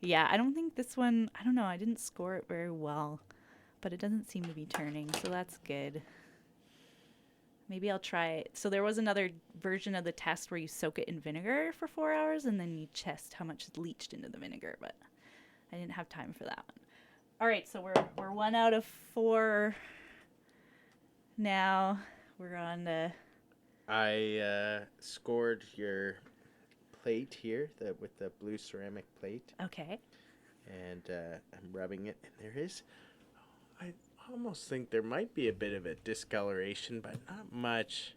Yeah, I don't think this one, I don't know, I didn't score it very well, but it doesn't seem to be turning, so that's good. Maybe I'll try it. So there was another version of the test where you soak it in vinegar for 4 hours and then you test how much is leached into the vinegar, but I didn't have time for that one. All right, so we're 1 out of 4 now. We're on to...
I scored your plate here with the blue ceramic plate,
Okay.
and I'm rubbing it, and there is, I almost think there might be a bit of a discoloration, but not much.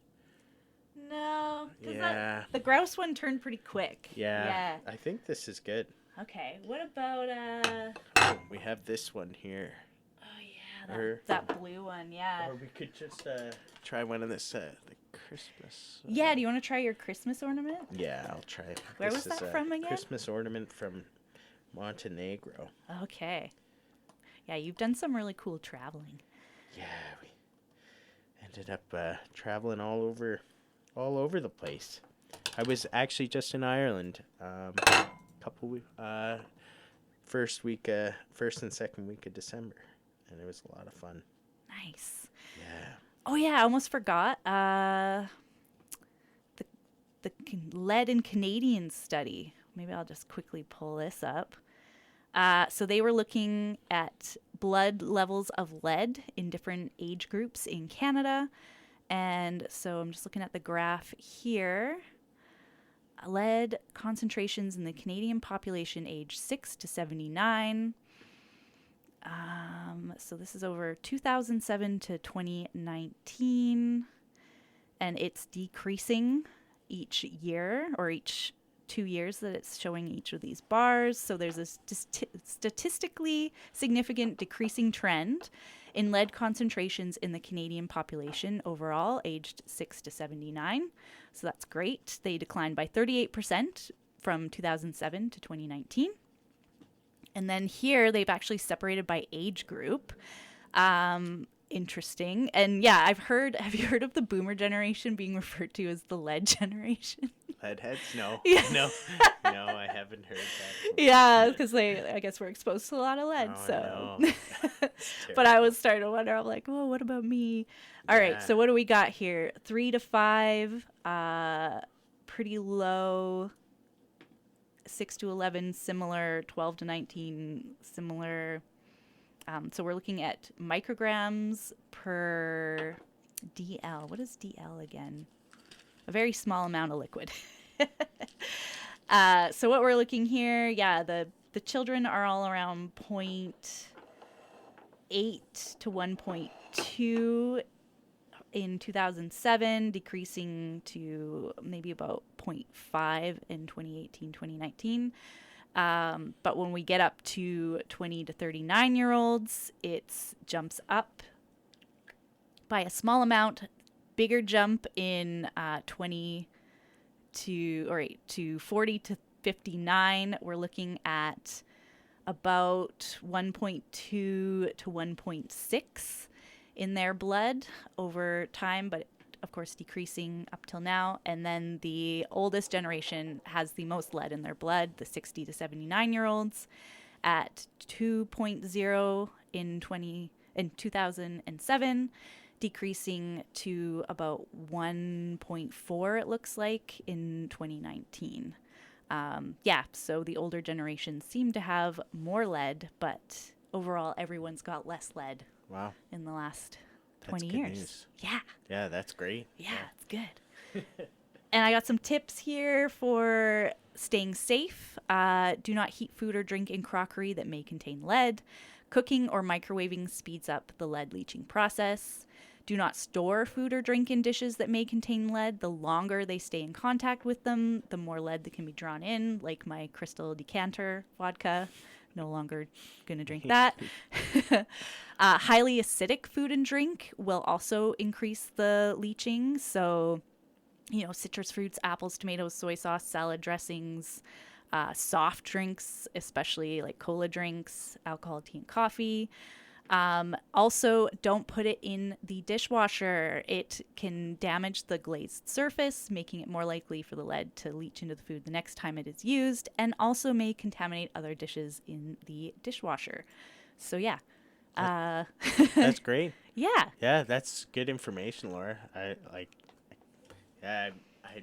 No, 'cause
Yeah.
the grouse one turned pretty quick.
Yeah, I think this is good.
Okay. What about
Oh, we have this one here.
Oh yeah,
Or-
that blue one. Yeah.
Or we could just try one of this, the Christmas.
Yeah. Do you want to try your Christmas ornament?
Yeah, I'll try it.
Where
This
was
is
that
a
from again?
Christmas ornament from Montenegro.
Okay. Yeah, you've done some really cool traveling.
Yeah, we ended up traveling all over the place. I was actually just in Ireland, first and second week of December, and it was a lot of fun.
Nice.
Yeah.
Oh yeah, I almost forgot. The lead in Canadians study. Maybe I'll just quickly pull this up. So they were looking at blood levels of lead in different age groups in Canada. And so I'm just looking at the graph here. Lead concentrations in the Canadian population age 6 to 79. So this is over 2007 to 2019. And it's decreasing each year, or each 2 years that it's showing each of these bars. So there's a statistically significant decreasing trend. in lead concentrations in the Canadian population overall, aged 6 to 79. So that's great. They declined by 38% from 2007 to 2019. And then here they've actually separated by age group. Interesting. And yeah, have you heard of the boomer generation being referred to as the lead generation?
Leadheads? No.
Yeah.
No. No, I haven't heard that.
Yeah, because I guess we're exposed to a lot of lead.
Oh,
so,
no.
but I was starting to wonder. I'm like, well, what about me? All right,
Yeah.
so what do we got here? 3 to 5, pretty low. 6 to 11, similar. 12 to 19, similar. So we're looking at micrograms per DL. What is DL again? A very small amount of liquid. So what we're looking here, yeah, the children are all around 0.8 to 1.2 in 2007, decreasing to maybe about 0.5 in 2018, 2019. But when we get up to 20 to 39-year-olds, it jumps up by a small amount. Bigger jump in 20 to 40 to 59. We're looking at about 1.2 to 1.6 in their blood over time, but of course decreasing up till now. And then the oldest generation has the most lead in their blood, the 60 to 79-year-olds, at 2.0 in 2007, decreasing to about 1.4, it looks like, in 2019. So the older generations seem to have more lead, but overall everyone's got less lead
Wow.
in the last
That's
20
good
years.
news.
Yeah.
Yeah, that's great.
Yeah, it's good. And I got some tips here for staying safe. Do not heat food or drink in crockery that may contain lead. Cooking or microwaving speeds up the lead leaching process. Do not store food or drink in dishes that may contain lead. The longer they stay in contact with them, the more lead that can be drawn in, like my crystal decanter vodka. No longer going to drink that. Highly acidic food and drink will also increase the leaching. So, citrus fruits, apples, tomatoes, soy sauce, salad dressings, soft drinks, especially like cola drinks, alcohol, tea, and coffee. Also, don't put it in the dishwasher. It can damage the glazed surface, making it more likely for the lead to leach into the food the next time it is used, and also may contaminate other dishes in the dishwasher. So, yeah.
That's great.
Yeah.
Yeah, that's good information, Laura. I had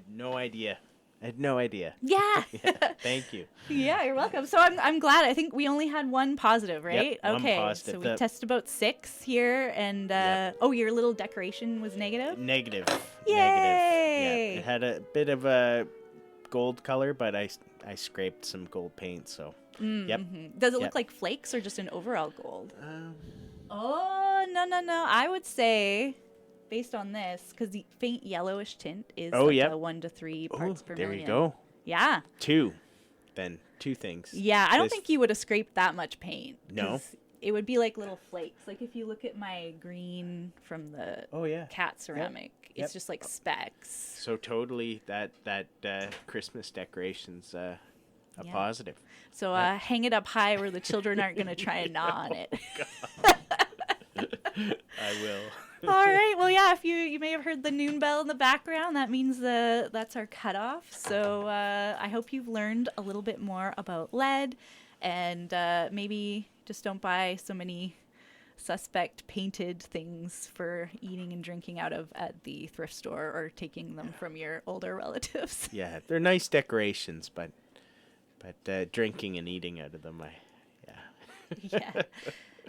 no idea.
Yeah.
Yeah, thank you.
Yeah, you're welcome. So I'm glad. I think we only had one positive, right?
Yep, one
okay.
positive.
So we tested about 6 here, and
Yep.
your little decoration was negative.
Negative.
Yay!
Negative. Yeah, it had a bit of a gold color, but I scraped some gold paint, so. Yep.
Does it
Yep.
look like flakes or just an overall gold? Oh no! I would say, based on this, because the faint yellowish tint is
yep.
a 1 to 3 parts per
there
million.
you go.
Yeah.
2. Then 2 things.
Yeah, I don't
This-
think you would have scraped that much paint.
No?
'Cause it would be like little flakes. Like if you look at my green from the
Oh yeah.
cat ceramic,
Yep.
it's just like specks.
So totally that Christmas decoration's a
Yeah.
positive.
So hang it up high where the children aren't going to try and gnaw on it.
I will.
All right. Well, yeah, if you may have heard the noon bell in the background, that means that's our cutoff. So I hope you've learned a little bit more about lead, and maybe just don't buy so many suspect painted things for eating and drinking out of at the thrift store or taking them from your older relatives.
Yeah, they're nice decorations, but drinking and eating out of them,
Yeah.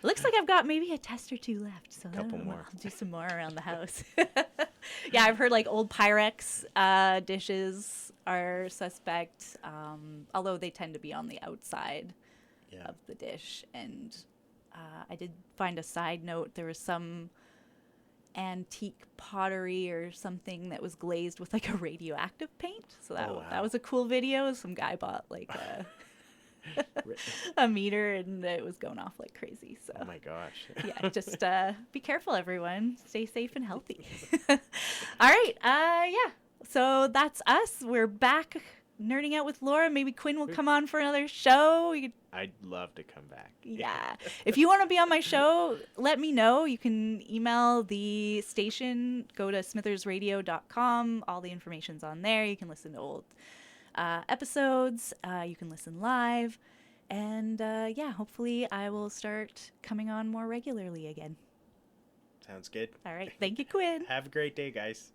Looks like I've got maybe a test or 2 left, so
Couple more.
I'll do some more around the house. Yeah, I've heard like old Pyrex dishes are suspect, although they tend to be on the outside
Yeah.
of the dish. And I did find a side note. There was some antique pottery or something that was glazed with like a radioactive paint. So that
Oh, wow.
that was a cool video. Some guy bought like a a meter, and it was going off like crazy. So
Oh my gosh.
yeah, just be careful, everyone. Stay safe and healthy. All right. Yeah. So that's us. We're back nerding out with Laura. Maybe Quinn will come on for another show. We could,
I'd love to come back.
yeah. If you want to be on my show, let me know. You can email the station. Go to smithersradio.com. All the information's on there. You can listen to old episodes. You can listen live. And yeah, hopefully I will start coming on more regularly again.
Sounds good.
All right. Thank you, Quinn.
Have a great day, guys.